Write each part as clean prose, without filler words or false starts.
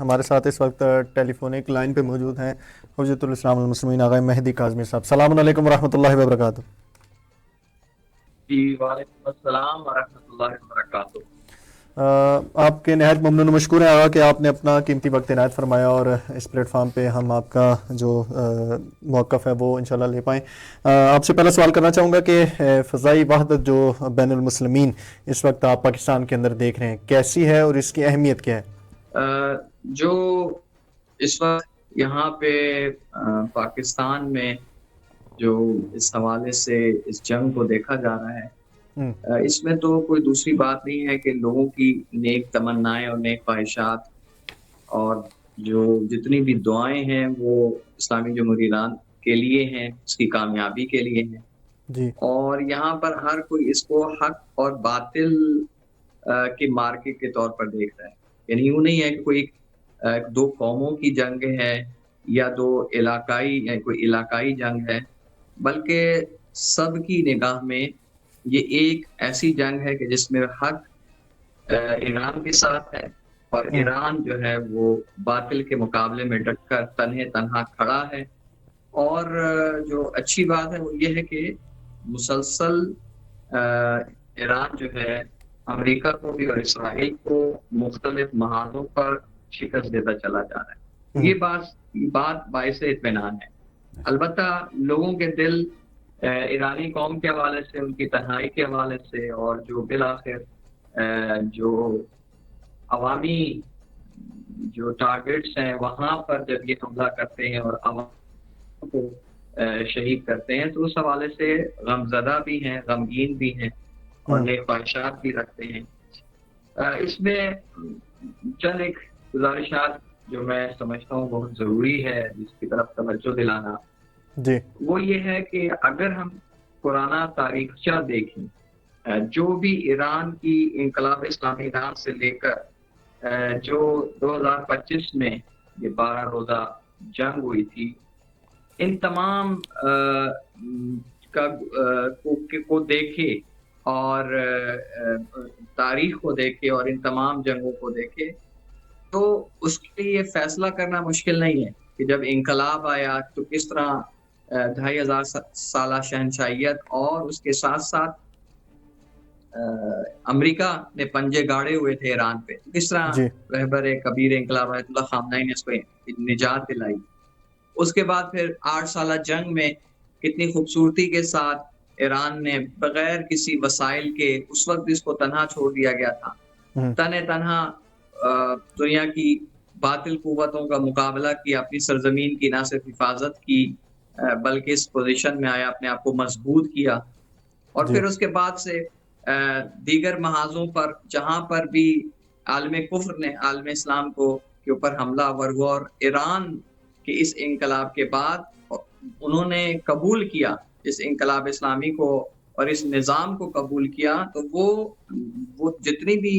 ہمارے ساتھ اس وقت ٹیلی فونک لائن پہ موجود ہیں حجت الاسلام المسلمین آقا مہدی کاظمی صاحب. السلام علیکم ورحمۃ اللہ وبرکاتہ. جی وعلیکم السلام ورحمۃ اللہ وبرکاتہ. آپ کے نہایت ممنون و مشکور ہیں آقا کہ آپ نے اپنا قیمتی وقت عنایت فرمایا اور اس پلیٹ فارم پہ ہم آپ کا جو موقف ہے وہ انشاءاللہ لے پائیں. آپ سے پہلا سوال کرنا چاہوں گا کہ فضائی وحدت جو بین المسلمین اس وقت آپ پاکستان کے اندر دیکھ رہے ہیں کیسی ہے اور اس کی اہمیت کیا ہے؟ جو اس وقت یہاں پہ پاکستان میں جو اس حوالے سے اس جنگ کو دیکھا جا رہا ہے، اس میں تو کوئی دوسری بات نہیں ہے کہ لوگوں کی نیک تمنائیں اور نیک خواہشات اور جو جتنی بھی دعائیں ہیں وہ اسلامی جمہوریہ ایران کے لیے ہیں، اس کی کامیابی کے لیے ہیں. جی اور یہاں پر ہر کوئی اس کو حق اور باطل کے مارکے کے طور پر دیکھ رہا ہے. یعنی یوں نہیں ہے کہ کوئی دو قوموں کی جنگ ہے یا دو علاقائی یا کوئی علاقائی جنگ ہے، بلکہ سب کی نگاہ میں یہ ایک ایسی جنگ ہے کہ جس میں حق ایران کے ساتھ ہے اور ایران جو ہے وہ باطل کے مقابلے میں ڈٹ کر تنہا کھڑا ہے. اور جو اچھی بات ہے وہ یہ ہے کہ مسلسل ایران جو ہے امریکہ کو بھی اور اسرائیل کو مختلف محاذوں پر شکست دیتا چلا جا رہا ہے. یہ بات باعث اطمینان ہے. البتہ لوگوں کے دل ایرانی قوم کے حوالے سے، ان کی تنہائی کے حوالے سے اور جو بالآخر جو عوامی جو ٹارگٹس ہیں وہاں پر جب یہ حملہ کرتے ہیں اور عوام کو شہید کرتے ہیں تو اس حوالے سے غمزدہ بھی ہیں، غمگین بھی ہیں اور نیک خواہشات بھی رکھتے ہیں. اس میں چند ایک گزارشات جو میں سمجھتا ہوں بہت ضروری ہے جس کی طرف توجہ دلانا، جی وہ یہ ہے کہ اگر ہم پرانا تاریخچہ دیکھیں، جو بھی ایران کی انقلاب اسلامی ایران سے لے کر جو 2025 میں یہ 12 روزہ جنگ ہوئی تھی، ان تمام کو دیکھے اور تاریخ کو دیکھے اور ان تمام جنگوں کو دیکھے تو اس کے لیے فیصلہ کرنا مشکل نہیں ہے کہ جب انقلاب آیا تو کس طرح 2500 سالہ شہنشاہیت اور اس کے ساتھ ساتھ امریکہ نے پنجے گاڑے ہوئے تھے ایران پہ، کس طرح جی رہبر کبیر انقلاب آیت اللہ خامنہئی نے اس کو نجات دلائی. اس کے بعد پھر 8 سالہ جنگ میں کتنی خوبصورتی کے ساتھ ایران نے بغیر کسی وسائل کے اس وقت اس کو تنہا چھوڑ دیا گیا تھا، تنہا دنیا کی باطل قوتوں کا مقابلہ کیا، اپنی سرزمین کی نہ صرف حفاظت کی بلکہ اس پوزیشن میں آیا، اپنے آپ کو مضبوط کیا. اور جی پھر اس کے بعد سے دیگر محاذوں پر جہاں پر بھی عالم کفر نے عالم اسلام کے اوپر حملہ آور ہوا اور ایران کے اس انقلاب کے بعد انہوں نے قبول کیا اس انقلاب اسلامی کو اور اس نظام کو قبول کیا، تو وہ جتنی بھی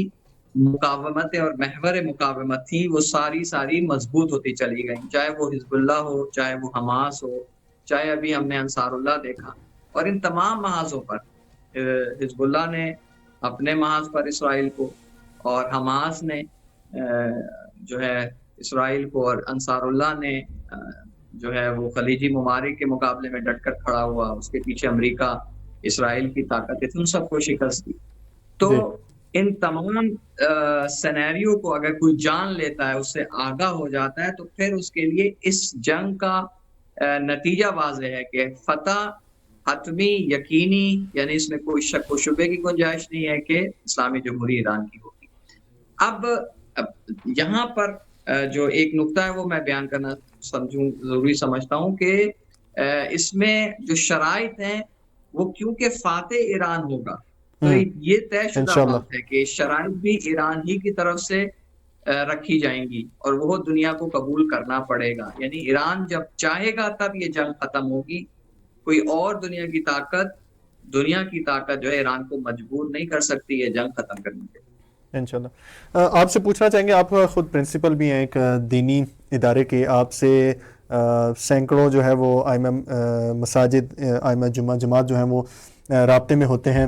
مقاومتیں اور محور مقاومت تھی وہ ساری مضبوط ہوتی چلی گئیں، چاہے وہ حزب اللہ ہو، چاہے وہ حماس ہو، چاہے ابھی ہم نے انصار اللہ دیکھا. اور ان تمام محاذوں پر حزب اللہ نے اپنے محاذ پر اسرائیل کو اور حماس نے جو ہے اسرائیل کو اور انصار اللہ نے جو ہے وہ خلیجی ممالک کے مقابلے میں ڈٹ کر کھڑا ہوا، اس کے پیچھے امریکہ اسرائیل کی طاقتیں تھیں، ان سب کو شکست دی. تو جی ان تمام سینیریو کو اگر کوئی جان لیتا ہے، اس سے آگاہ ہو جاتا ہے، تو پھر اس کے لیے اس جنگ کا نتیجہ واضح ہے کہ فتح حتمی یقینی، یعنی اس میں کوئی شک و شبے کی گنجائش نہیں ہے کہ اسلامی جمہوریہ ایران کی ہوگی. اب یہاں پر جو ایک نقطہ ہے وہ میں بیان کرنا ضروری سمجھتا ہوں کہ اس میں جو شرائط ہیں وہ کیونکہ فاتح ایران ہوگا تو یہ طے شدہ انشاءاللہ. بات ہے کہ شرائط بھی ایران ہی کی طرف سے رکھی جائیں گی اور وہ دنیا کو قبول کرنا پڑے گا. یعنی ایران جب چاہے گا تب یہ جنگ ختم ہوگی. کوئی اور دنیا کی طاقت جو ہے ایران کو مجبور نہیں کر سکتی ہے جنگ ختم کرنے کے. انشاءاللہ. آپ سے پوچھنا چاہیں گے، آپ خود پرنسپل بھی ہیں ایک دینی ادارے کے، آپ سے سینکڑوں جو ہے وہ ائمہ مساجد، ائمہ جماعت جو ہیں وہ رابطے میں ہوتے ہیں.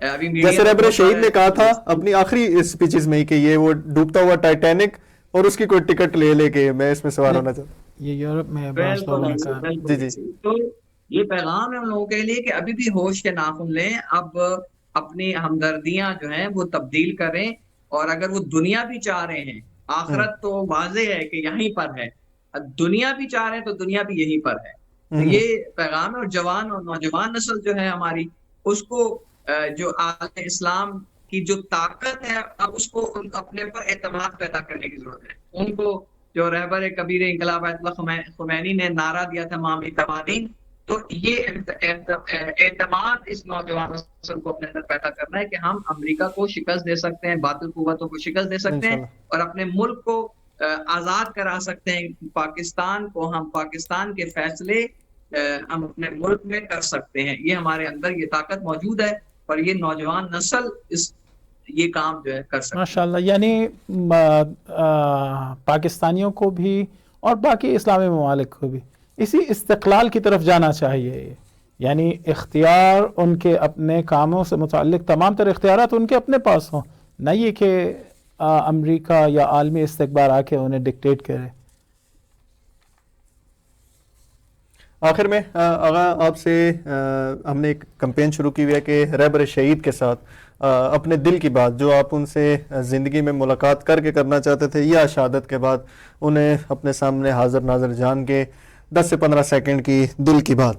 ابھی میڈیا جیسے رہبر شہید نے کہا تھا اپنی آخری اسپیچز میں کہ یہ وہ ڈوبتا ہوا ٹائٹینک اور اس کی کوئی ٹکٹ لے کے میں اس میں سوال ہونا چاہتا ہوں. یہ یورپ میں بعض لوگوں نے کہا. جی. تو یہ پیغام ہے ان لوگوں کے لیے کہ ابھی بھی ہوش کے ناخن لیں, اب اپنی ہمدردیاں جو ہیں وہ تبدیل کریں, اور اگر وہ دنیا بھی چاہ رہے ہیں, آخرت تو واضح ہے کہ یہیں پر ہے, دنیا بھی چاہ رہے ہیں تو دنیا بھی یہیں پر ہے. تو یہ پیغام ہے, اور جوان اور نوجوان نسل جو ہے ہماری, اس کو جو عالم اسلام کی جو طاقت ہے, اب اس کو اپنے پر اعتماد پیدا کرنے کی ضرورت ہے. ان کو جو رہبر کبیر انقلاب آیت اللہ خمینی نے نعرہ دیا تھا مام اعتمادین, تو یہ اعتماد اس نوجوان نسل کو اپنے اندر پیدا کرنا ہے کہ ہم امریکہ کو شکست دے سکتے ہیں, باطل قوتوں کو شکست دے سکتے ہیں, اور اپنے ملک کو آزاد کرا سکتے ہیں. پاکستان کو, ہم پاکستان کے فیصلے ہم اپنے ملک میں کر سکتے ہیں. یہ ہمارے اندر یہ طاقت موجود ہے, اور یہ نوجوان نسل یہ کام جو ہے کر سکتے ہیں. ماشاءاللہ. یعنی پاکستانیوں کو بھی اور باقی اسلامی ممالک کو بھی اسی استقلال کی طرف جانا چاہیے. یعنی اختیار ان کے اپنے کاموں سے متعلق تمام تر اختیارات ان کے اپنے پاس ہوں, نہ یہ کہ امریکہ یا عالمی استکبار آ کے انہیں ڈکٹیٹ کرے. آخر میں آغا آپ سے ہم نے ایک کمپین شروع کی ہوئی ہے کہ رہبر شہید کے ساتھ اپنے دل کی بات جو آپ ان سے زندگی میں ملاقات کر کے کرنا چاہتے تھے, یا شہادت کے بعد انہیں اپنے سامنے حاضر ناظر جان کے 10 سے 15 سیکنڈ کی دل کی بات.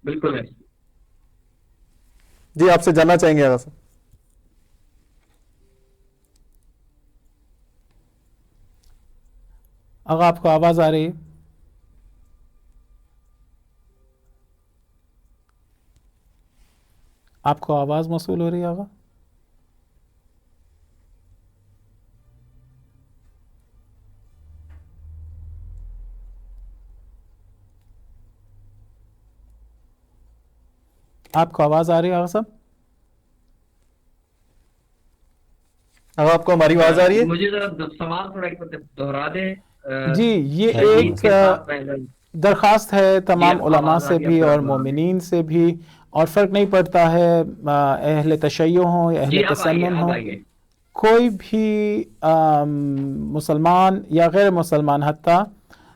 بالکل ہے جی, آپ سے جاننا چاہیں گے آغا صاحب. آغا آپ کو آواز آ رہی ہے؟ آپ کو آواز موصول ہو رہی ہے آغا؟ آپ کو آواز آ رہی ہے آغا صاحب؟ آغا آپ کو ہماری آواز آ رہی ہے؟ مجھے ذرا سوال تھوڑا ایک دہرا دیں. جی, یہ ایک درخواست ہے تمام علماء سے بھی اور مومنین سے بھی, اور فرق نہیں پڑتا ہے اہل تشیع ہوں یا اہل تسنن ہوں, کوئی بھی مسلمان یا غیر مسلمان حتیٰ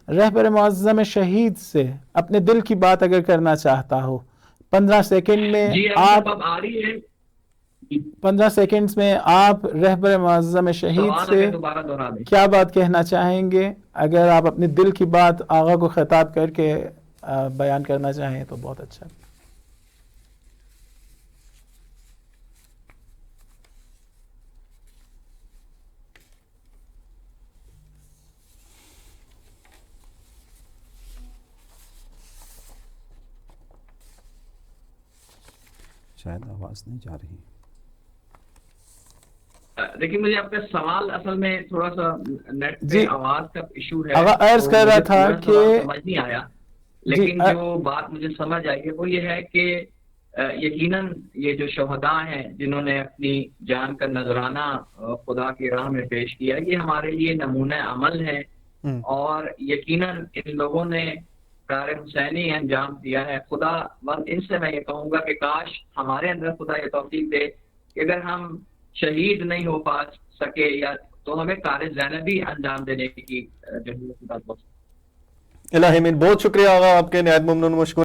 رہبر معظم شہید سے اپنے دل کی بات اگر کرنا چاہتا ہو 15 سیکنڈ میں آپ 15 سیکنڈز میں آپ رہبر معظم شہید سے کیا بات کہنا چاہیں گے؟ اگر آپ اپنے دل کی بات آغا کو خطاب کر کے بیان کرنا چاہیں تو بہت اچھا. شاید آواز نہیں جا رہی. لیکن مجھے آپ کا سوال اصل میں تھوڑا سا نیٹ پہ آواز کا ایشو ہے, عرض کر رہا تھا کہ سمجھ نہیں آیا, لیکن جو بات مجھے سمجھ آئی ہے وہ یہ ہے کہ یقیناً یہ جو شہداء ہیں جنہوں نے اپنی جان کا نذرانہ خدا کی راہ میں پیش کیا, یہ ہمارے لیے نمونہ عمل ہے, اور یقیناً ان لوگوں نے کار حسینی انجام دیا ہے. خدا ان سے میں یہ کہوں گا کہ کاش ہمارے اندر خدا یہ توفیق دے کہ اگر ہم شہید نہیں ہو پا سکے یا تو ہمیں کار زینبی انجام دینے کی جو ہے. الہی آمین. بہت شکریہ آغا, آپ کے نہایت ممنون مشکور.